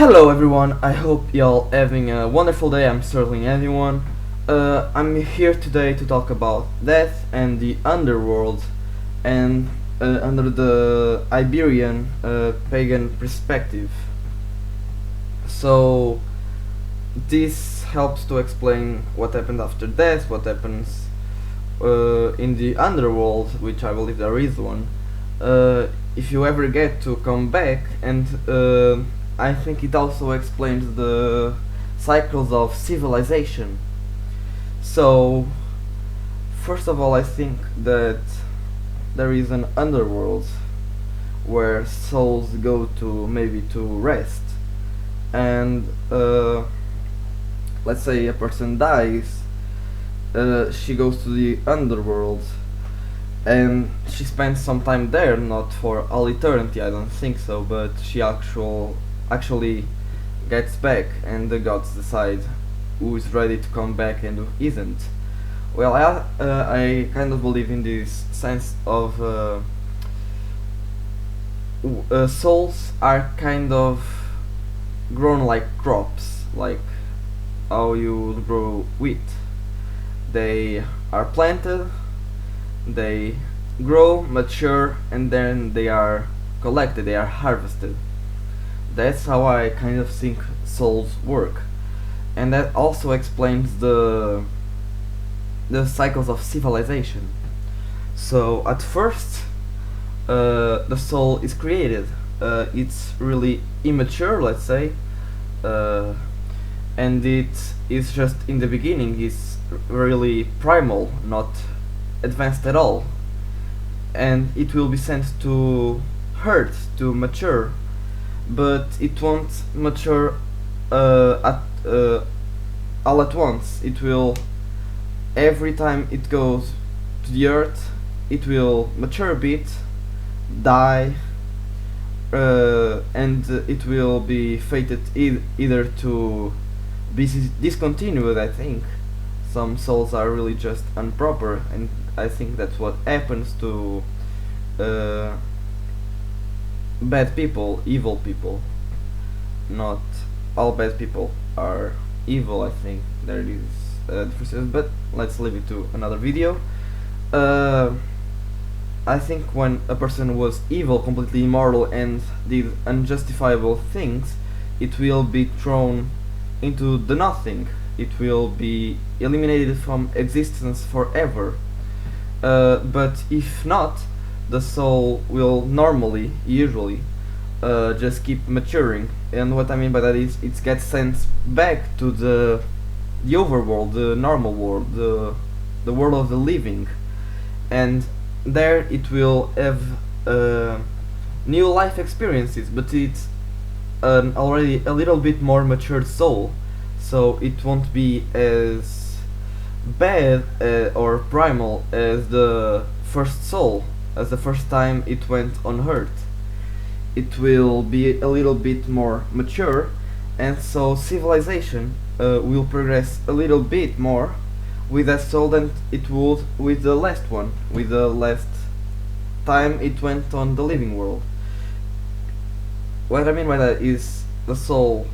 Hello everyone, I hope y'all having a wonderful day. I'm certainly having one. I'm here today to talk about death and the underworld and under the Iberian pagan perspective. So this helps to explain what happened after death, what happens in the underworld, which I believe there is one. If you ever get to come back, and I think it also explains the cycles of civilization. So, first of all, I think that there is an underworld where souls go to maybe to rest, and let's say a person dies, she goes to the underworld and she spends some time there, not for all eternity, I don't think so, but she actually gets back, and the gods decide who is ready to come back and who isn't. Well, I kind of believe in this sense of souls are kind of grown like crops, like how you grow wheat. They are planted, they grow, mature, and then they are collected, they are harvested. That's how I kind of think souls work, and that also explains the cycles of civilization. So at first, the soul is created. It's really immature, let's say, and it is just in the beginning. It's really primal, not advanced at all, and it will be sent to Earth to mature, but it won't mature all at once. It will, every time it goes to the Earth, it will mature a bit, die, and it will be fated either to be discontinued. I think some souls are really just improper, and I think that's what happens to bad people, evil people. Not all bad people are evil, I think there is differences, but let's leave it to another video. I think when a person was evil, completely immoral, and did unjustifiable things, it will be thrown into the nothing. It will be eliminated from existence forever. But if not, the soul will normally, usually, just keep maturing. And what I mean by that is it gets sent back to the overworld, the normal world, the world of the living, and there it will have new life experiences, but it's already a little bit more matured soul, so it won't be as bad or primal as the first soul, as the first time it went on Earth. It will be a little bit more mature, and so civilization will progress a little bit more with that soul than it would with the last one, with the last time it went on the living world. What I mean by that is the soul,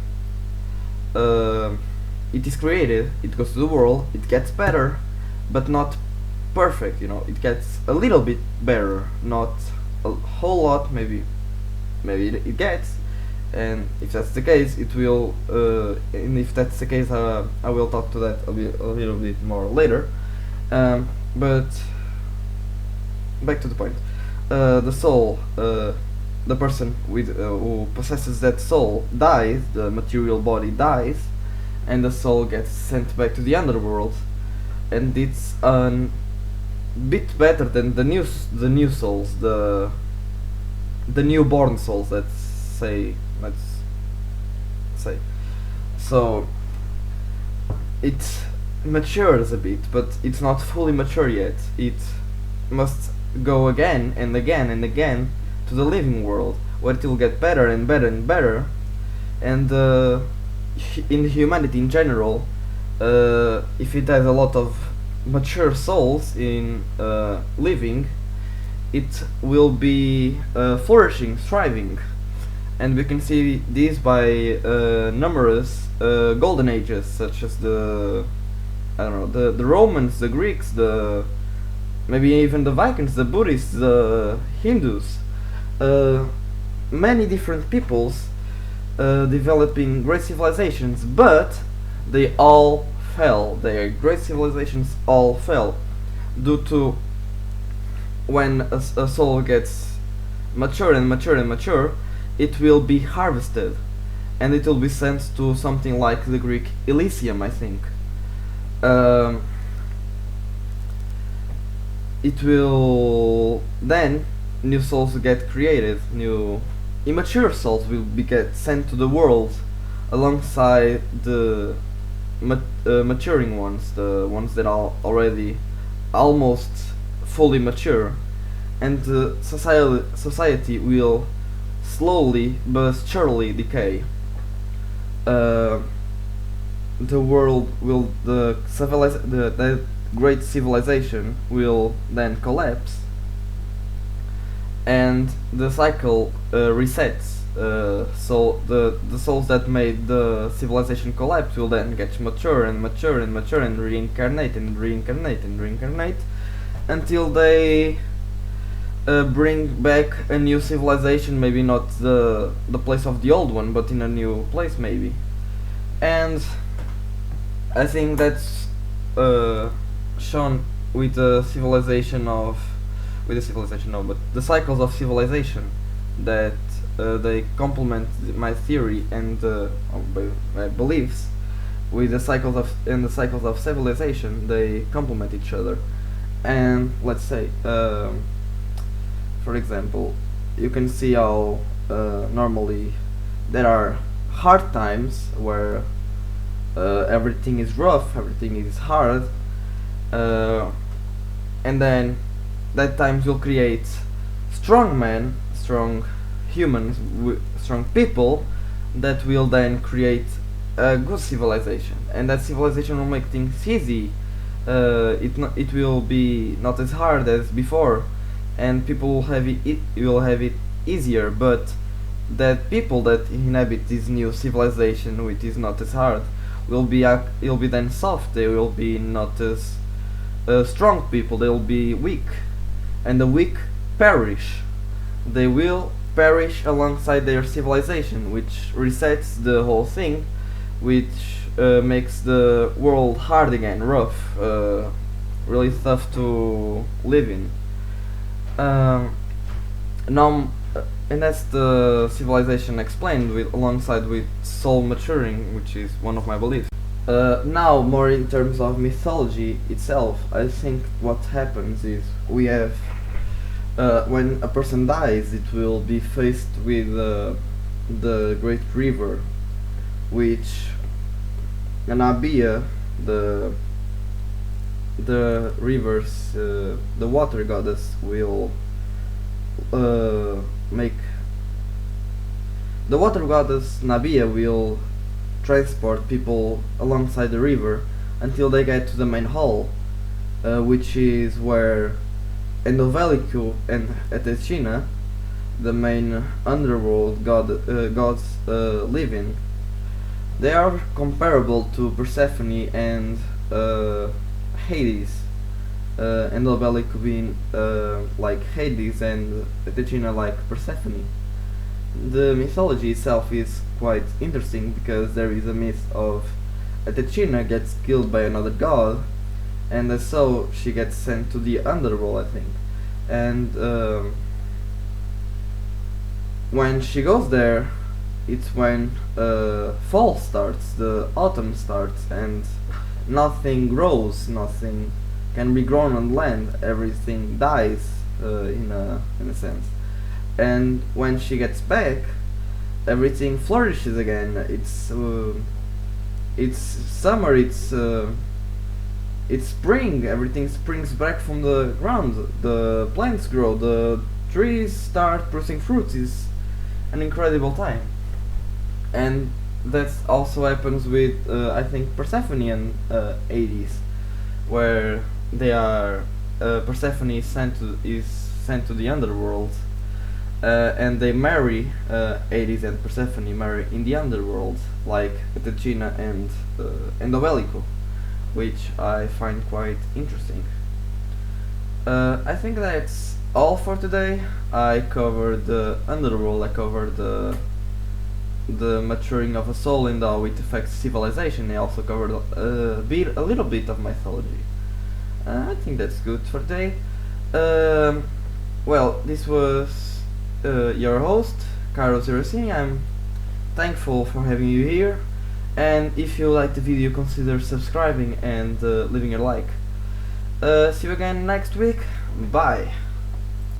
it is created, it goes to the world, it gets better, but not perfect, it gets a little bit better, not a whole lot, maybe it gets, and if that's the case, it will, and if that's the case, I will talk to that a little bit more later, but back to the point. The soul, the person who possesses that soul dies, the material body dies, and the soul gets sent back to the underworld, and it's a bit better than the new souls, the newborn souls, let's say. So it matures a bit, but it's not fully mature yet. It must go again and again and again to the living world, where it will get better and better and better, and in humanity in general, if it has a lot of mature souls in living, it will be flourishing, thriving, and we can see this by numerous golden ages, such as the I don't know the Romans, the Greeks, the maybe even the Vikings, the Buddhists, the Hindus, uh, many different peoples developing great civilizations, but they all fell. Their great civilizations all fell due to when a soul gets mature and mature and mature, it will be harvested, and it will be sent to something like the Greek Elysium, I think. Um, it will then new souls get created, new immature souls will be get sent to the world alongside the maturing ones, the ones that are already almost fully mature, and the society will slowly but surely decay. Uh, the world will the great civilization will then collapse, and the cycle resets. So the souls that made the civilization collapse will then get mature and mature and mature and reincarnate and reincarnate and reincarnate until they bring back a new civilization, maybe not the place of the old one, but in a new place maybe. And I think that's shown with the civilization of but the cycles of civilization that they complement my theory and my beliefs with the cycles of civilization. They complement each other, and let's say for example, you can see how normally there are hard times where everything is rough, everything is hard, and then that times will create strong men, strong humans, strong people that will then create a good civilization, and that civilization will make things easy. It will be not as hard as before, and people will have it easier. But that people that inhabit this new civilization, which is not as hard, will be then soft. They will be not as strong people. They will be weak, and the weak perish. They will perish alongside their civilization, which resets the whole thing, which makes the world hard again, rough, really tough to live in. Now, and that's the civilization explained alongside with soul maturing, which is one of my beliefs. Now, more in terms of mythology itself, I think what happens is we have when a person dies, it will be faced with the great river, which Anabia, the rivers, the water goddess, will make. The water goddess Nabia will transport people alongside the river until they get to the main hall, which is where Endovelicu and Etechina, the main underworld gods, live in. They are comparable to Persephone and Hades, Endovelicu being like Hades and Etechina like Persephone. The mythology itself is quite interesting because there is a myth of Etechina gets killed by another god, and so she gets sent to the underworld, I think. And when she goes there, it's when fall starts, the autumn starts, and nothing grows, nothing can be grown on land. Everything dies in a sense. And when she gets back, everything flourishes again. It's summer. It's spring. Everything springs back from the ground. The plants grow. The trees start producing fruits. It's an incredible time. And that also happens with I think Persephone and Hades, where they are Persephone is sent to the underworld and they marry, Hades and Persephone marry in the Underworld, like Athena and Endovelico, which I find quite interesting. I think that's all for today. I covered the Underworld, I covered the maturing of a soul and how it affects civilization. I also covered a little bit of mythology. I think that's good for today. Well, this was your host, Carlos Irosini. I'm thankful for having you here, and if you like the video, consider subscribing and leaving a like. See you again next week. Bye.